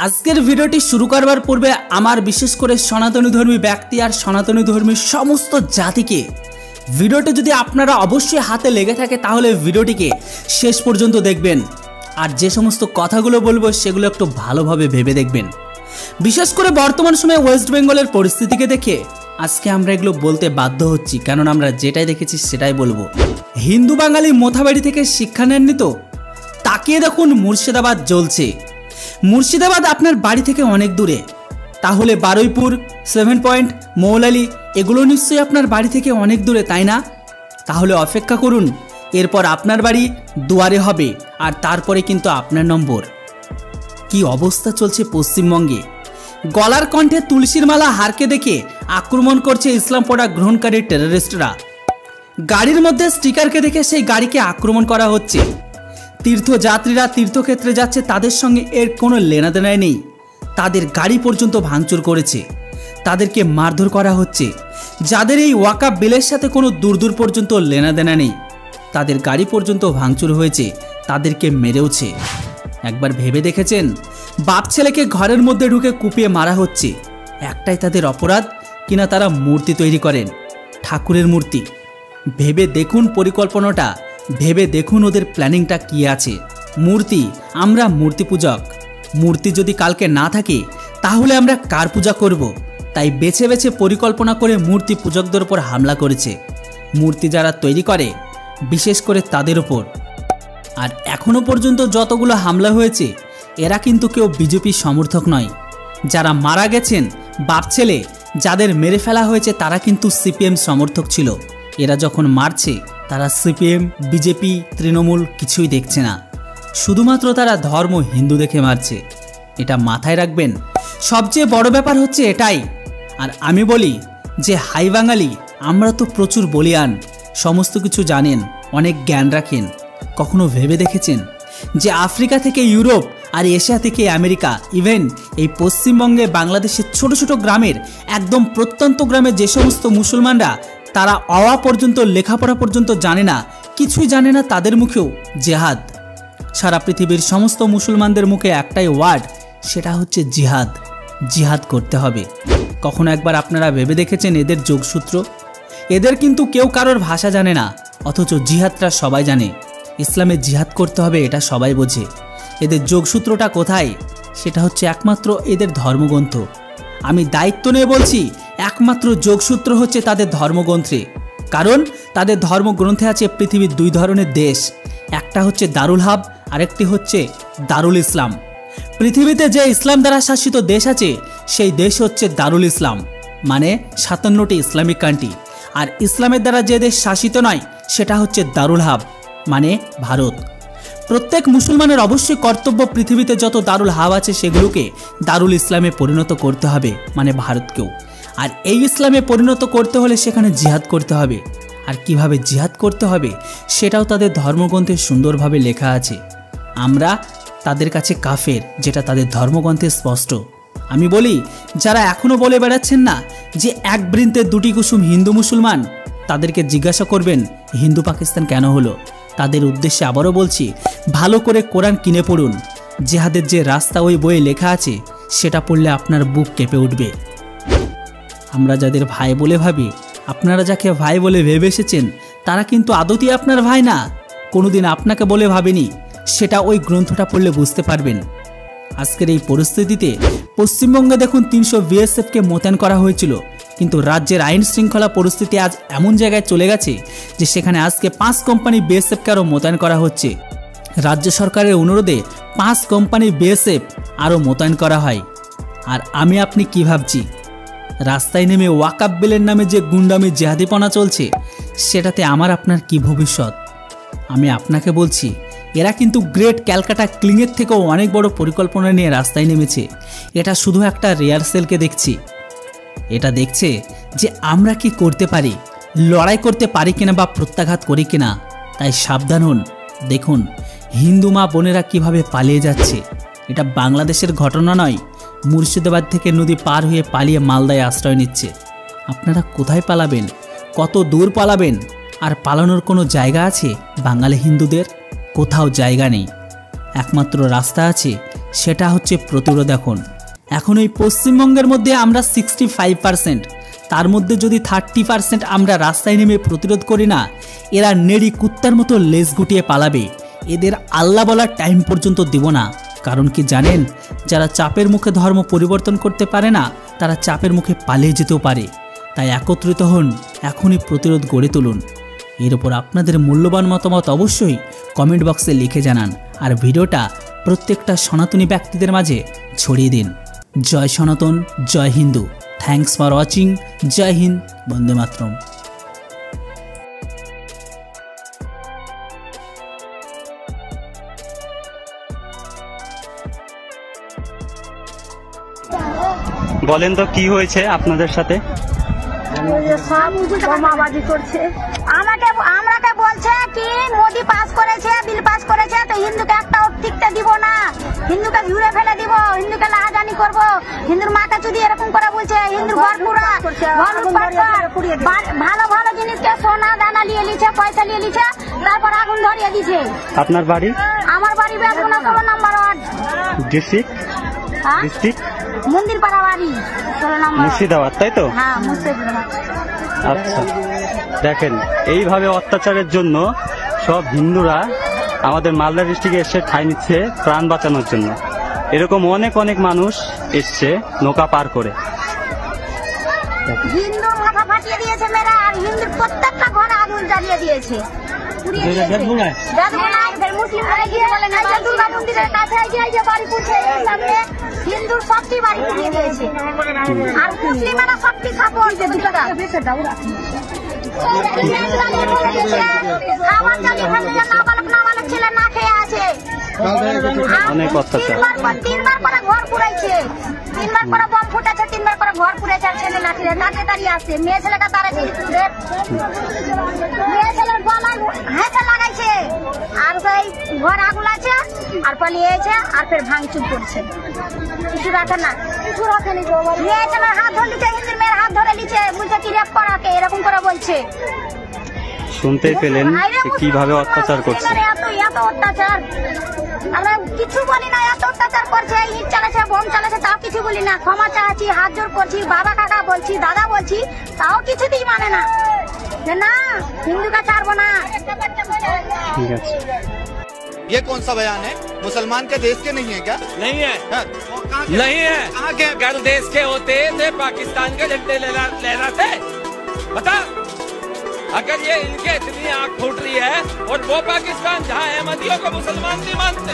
আজকের ভিডিওটি শুরু করবার পূর্বে আমার বিশেষ করে সনাতনী ধর্মী ব্যক্তি আর সনাতনী ধর্মী সমস্ত জাতিকে ভিডিওটি যদি আপনারা অবশ্যই হাতে লেগে থাকে তাহলে ভিডিওটিকে শেষ পর্যন্ত দেখবেন আর যে সমস্ত কথাগুলো বলবো সেগুলো একটু ভালোভাবে ভেবে দেখবেন। বিশেষ করে বর্তমান সময়ে ওয়েস্ট বেঙ্গলের পরিস্থিতিকে দেখে আজকে আমরা এগুলো বলতে বাধ্য হচ্ছি, কারণ আমরা যেটাই দেখেছি সেটাই বলবো। হিন্দু বাঙালি মোথাবাড়ি থেকে শিক্ষা নেননি তো? তাকিয়ে দেখুন মুর্শিদাবাদ জ্বলছে। মুর্শিদাবাদ আপনার বাড়ি থেকে অনেক দূরে, তাহলে বারুইপুর, 7 পয়েন্ট, মৌলালি এগুলো নিশ্চয়ই আপনার বাড়ি থেকে অনেক দূরে, তাই না? তাহলে অপেক্ষা করুন, এরপর আপনার বাড়ি দুয়ারে হবে আর তারপরে কিন্তু আপনার নম্বর। কি অবস্থা চলছে পশ্চিমবঙ্গে! গলার কণ্ঠে তুলসীর মালা হারকে দেখে আক্রমণ করছে ইসলাম প্রোডাক্ট গ্রহণকারী টেররিস্টরা। গাড়ির মধ্যে স্টিকারকে দেখে সেই গাড়িকে আক্রমণ করা হচ্ছে। তীর্থযাত্রীরা তীর্থক্ষেত্রে যাচ্ছে, তাদের সঙ্গে এর কোনো লেনাদেনাই নেই, তাদের গাড়ি পর্যন্ত ভাঙচুর করেছে, তাদেরকে মারধর করা হচ্ছে। যাদের এই ওয়াকাফ বিলের সাথে কোনো দূর পর্যন্ত লেনাদেনা নেই, তাদের গাড়ি পর্যন্ত ভাঙচুর হয়েছে, তাদেরকে মেরেওছে। একবার ভেবে দেখেছেন? বাপ ছেলেকে ঘরের মধ্যে ঢুকে কুপিয়ে মারা হচ্ছে, একটাই তাদের অপরাধ কিনা তারা মূর্তি তৈরি করেন, ঠাকুরের মূর্তি। ভেবে দেখুন পরিকল্পনাটা, ভেবে দেখুন ওদের প্ল্যানিংটা কী আছে। মূর্তি, আমরা মূর্তি পূজক, মূর্তি যদি কালকে না থাকে তাহলে আমরা কার পূজা করব? তাই বেছে বেছে পরিকল্পনা করে মূর্তি পূজকদের উপর হামলা করেছে। মূর্তি যারা তৈরি করে বিশেষ করে তাদের ওপর। আর এখনও পর্যন্ত যতগুলো হামলা হয়েছে এরা কিন্তু কেউ বিজেপি সমর্থক নয়। যারা মারা গেছেন বাপ ছেলে, যাদের মেরে ফেলা হয়েছে তারা কিন্তু সিপিএম সমর্থক ছিল। এরা যখন মারছে তারা সিপিএম, বিজেপি, তৃণমূল কিছুই দেখছে না, শুধুমাত্র তারা ধর্ম হিন্দু দেখে মারছে। এটা মাথায় রাখবেন। সবচেয়ে বড় ব্যাপার হচ্ছে এটাই। আর আমি বলি যে হাই বাঙালি, আমরা তো প্রচুর বলিয়ান, সমস্ত কিছু জানেন, অনেক জ্ঞান রাখেন। কখনো ভেবে দেখেছেন যে আফ্রিকা থেকে ইউরোপ আর এশিয়া থেকে আমেরিকা, ইভেন এই পশ্চিমবঙ্গে বাংলাদেশের ছোট ছোট গ্রামের একদম প্রত্যন্ত গ্রামে যে সমস্ত মুসলমানরা তারা অওয়া পর্যন্ত লেখাপড়া পর্যন্ত জানে না, কিছুই জানে না, তাদের মুখেও জেহাদ। সারা পৃথিবীর সমস্ত মুসলমানদের মুখে একটাই ওয়ার্ড, সেটা হচ্ছে জিহাদ। জিহাদ করতে হবে। কখনো একবার আপনারা ভেবে দেখেছেন এদের যোগসূত্র? এদের কিন্তু কেউ কারোর ভাষা জানে না, অথচ জিহাদটা সবাই জানে। ইসলামে জিহাদ করতে হবে এটা সবাই বোঝে। এদের যোগসূত্রটা কোথায়? সেটা হচ্ছে একমাত্র এদের ধর্মগ্রন্থ। আমি দায়িত্ব নিয়ে বলছি, একমাত্র যোগসূত্র হচ্ছে তাদের ধর্মগ্রন্থে। কারণ তাদের ধর্মগ্রন্থে আছে পৃথিবীর 2 ধরনের দেশ, একটা হচ্ছে দারুল হাব, আরেকটি হচ্ছে দারুল ইসলাম। পৃথিবীতে যে ইসলাম দ্বারা শাসিত দেশ আছে সেই দেশ হচ্ছে দারুল ইসলাম, মানে 57টি ইসলামিক কান্ট্রি। আর ইসলামের দ্বারা যে দেশ শাসিত নয় সেটা হচ্ছে দারুল হাব, মানে ভারত। প্রত্যেক মুসলমানের অবশ্যই কর্তব্য পৃথিবীতে যত দারুল হাব আছে সেগুলোকে দারুল ইসলামে পরিণত করতে হবে, মানে ভারতকেও। আর এই ইসলামে পরিণত করতে হলে সেখানে জিহাদ করতে হবে। আর কিভাবে জিহাদ করতে হবে সেটাও তাদের ধর্মগ্রন্থে সুন্দরভাবে লেখা আছে। আমরা তাদের কাছে কাফের, যেটা তাদের ধর্মগ্রন্থে স্পষ্ট। আমি বলি, যারা এখনও বলে বেড়াচ্ছেন না যে এক বৃন্তে 2টি কুসুম হিন্দু মুসলমান, তাদেরকে জিজ্ঞাসা করবেন হিন্দু পাকিস্তান কেন হলো। তাদের উদ্দেশ্যে আবারও বলছি, ভালো করে কোরআন কিনে পড়ুন। জিহাদের যে রাস্তা ওই বইয়ে লেখা আছে সেটা পড়লে আপনার বুক কেঁপে উঠবে। আমরা যাদের ভাই বলে ভাবি, আপনারা যাকে ভাই বলে ভেবে এসেছেন তারা কিন্তু আদতেই আপনার ভাই না, কোনোদিন আপনাকে বলে ভাবেনি। সেটা ওই গ্রন্থটা পড়লে বুঝতে পারবেন। আজকের এই পরিস্থিতিতে পশ্চিমবঙ্গে দেখুন 300 বিএসএফকে মোতায়েন করা হয়েছিল, কিন্তু রাজ্যের আইন শৃঙ্খলা পরিস্থিতি আজ এমন জায়গায় চলে গেছে যে সেখানে আজকে 5 কোম্পানি বিএসএফকে আরও মোতায়েন করা হচ্ছে। রাজ্য সরকারের অনুরোধে 5 কোম্পানি বিএসএফ আরও মোতায়েন করা হয়। আর আমি আপনি কি ভাবছি? রাস্তায় নেমে ওয়াকাফ বিলের নামে যে গুন্ডামি জেহাদিপনা চলছে সেটাতে আমার আপনার কি ভবিষ্যৎ? আমি আপনাকে বলছি, এরা কিন্তু গ্রেট ক্যালকাটা ক্লিংয়ের থেকেও অনেক বড় পরিকল্পনা নিয়ে রাস্তায় নেমেছে। এটা শুধু একটা রিহার্সেলকে দেখছি। এটা দেখছে যে আমরা কি করতে পারি, লড়াই করতে পারি কিনা বা প্রত্যাঘাত করি কিনা। তাই সাবধান হন। দেখুন হিন্দু মা বোনেরা কিভাবে পালিয়ে যাচ্ছে। এটা বাংলাদেশের ঘটনা নয়, মুর্শিদাবাদ থেকে নদী পার হয়ে পালিয়ে মালদায় আশ্রয় নিচ্ছে। আপনারা কোথায় পালাবেন? কত দূর পালাবেন? আর পালানোর কোনো জায়গা আছে বাঙালি হিন্দুদের? কোথাও জায়গা নেই। একমাত্র রাস্তা আছে সেটা হচ্ছে প্রতিরোধ। এখন এই পশ্চিমবঙ্গের মধ্যে আমরা 65%, তার মধ্যে যদি 30% আমরা রাস্তায় নেমে প্রতিরোধ করি না, এরা নেড়ি কুত্তার মতো লেজ গুটিয়ে পালাবে। এদের আল্লাহ বলার টাইম পর্যন্ত দিব না। কারণ কি জানেন, যারা চাপের মুখে ধর্ম পরিবর্তন করতে পারে না, তারা চাপের মুখে পালিয়ে যেতেও পারে। তাই একত্রিত হন, এখনই প্রতিরোধ গড়ে তুলুন। এর উপর আপনাদের মূল্যবান মতামত অবশ্যই কমেন্ট বক্সে লিখে জানান, আর ভিডিওটা প্রত্যেকটা সনাতনী ব্যক্তিদের মাঝে ছড়িয়ে দিন। জয় সনাতন, জয় হিন্দু। Thanks for watching. জয় হিন্দ, বন্দে মাতরম। বলেন তো কি হয়েছে আপনাদের সাথে? সব বোমাবাজি করছে। আমরাকে বলছে কি মোদি পাস করেছে, বিল পাস করেছে, তো হিন্দুকে একটা টিকতে দিব না, হিন্দুকে ঘুরে ফেলে দিব, হিন্দুকে লাহাজানি করবো, হিন্দুর মাকে যদি এরকম করে বলছে, হিন্দুর ঘর পুরা ভালো ভালো জিনিসকে সোনা দানা নিয়ে লিছে, পয়সা নিয়ে লিছে, তারপর আগুন ধরিয়ে দিছে। আপনার বাড়ি? আমার বাড়ি বেগুনা 16 নম্বর ওয়ার্ড, ডিস্ট্রিক্ট ডিস্ট্রিক্ট মন্দির পাড়া বাড়ি 16 নম্বর, মুর্শিদাবাদ, তাই তো? হ্যাঁ মুর্শিদাবাদ। আচ্ছা, দেখেন এইভাবে অত্যাচারের জন্য সব হিন্দুরা আমাদের মালদা ডিস্ট্রিক্টে এসে ঠাঁই নিচ্ছে প্রাণ বাঁচানোর জন্য। এরকম অনেক অনেক মানুষ এসছে নৌকা পার করে। হিন্দুর মাথা ফাটিয়ে দিয়েছে মেয়েরা, আর হিন্দুর প্রত্যেকটা ঘরে আগুন জ্বালিয়ে দিয়েছে। দুর্গা মন্দিরের কাছে বাড়ি পুড়ছে, হিন্দুর সবটি বাড়ি পুড়িয়ে দিয়েছে, আর মুসলিমেরা সবটি সাপোর্ট ছেলে না খেয়ে আছে। অনেক অত্যাচার। 3বার করে ঘর পুড়াইছে, 3বার করে বম ফুটেছে, 3বার করে ঘর পুড়েছে, আর ছেলে না খেয়ে দাঁড়িয়ে দাঁড়িয়ে আসছে। মেয়ে ছেলেকে তারা মেয়ে ছেলের গলায় হাতে লাগাইছে, আর সেই ঘর আগুন আছে, আর পালিয়েছে, আর ফের ভাঙচুর করছে। কিছু রাখে না, কিছু রাখেনি। মেয়ে ছেলের হাত ধরে লিছে, হিন্দুর মেয়ের হাত ধরে লিছে, বলছে কি রেপ করাকে, এরকম করে বলছে। শুনতেই পেলেন কিভাবে অত্যাচার করছে। এত অত্যাচার আমরা কিছু বলি না, এত অত্যাচার করছে, ইট চালাচ্ছে, বোম চালাচ্ছে, তাও কিছু বলি না। ক্ষমা চাচ্ছি, হাত জোর করছি, বাবা কাকা বলছি, দাদা বলছি, তাও কিছুতেই মানে না, যে না হিন্দুকে ছাড়বো না। ঠিক আছে। ये कौन सा बयान है? मुसलमान के देश के नहीं है क्या? नहीं है, नहीं है। कहाँ के? अगर देश के होते थे पाकिस्तान के झंडे लहराते, बता। अगर ये इनके इतनी आंख फूट रही है, और वो पाकिस्तान जहाँ अहमदियों को मुसलमान नहीं मानते।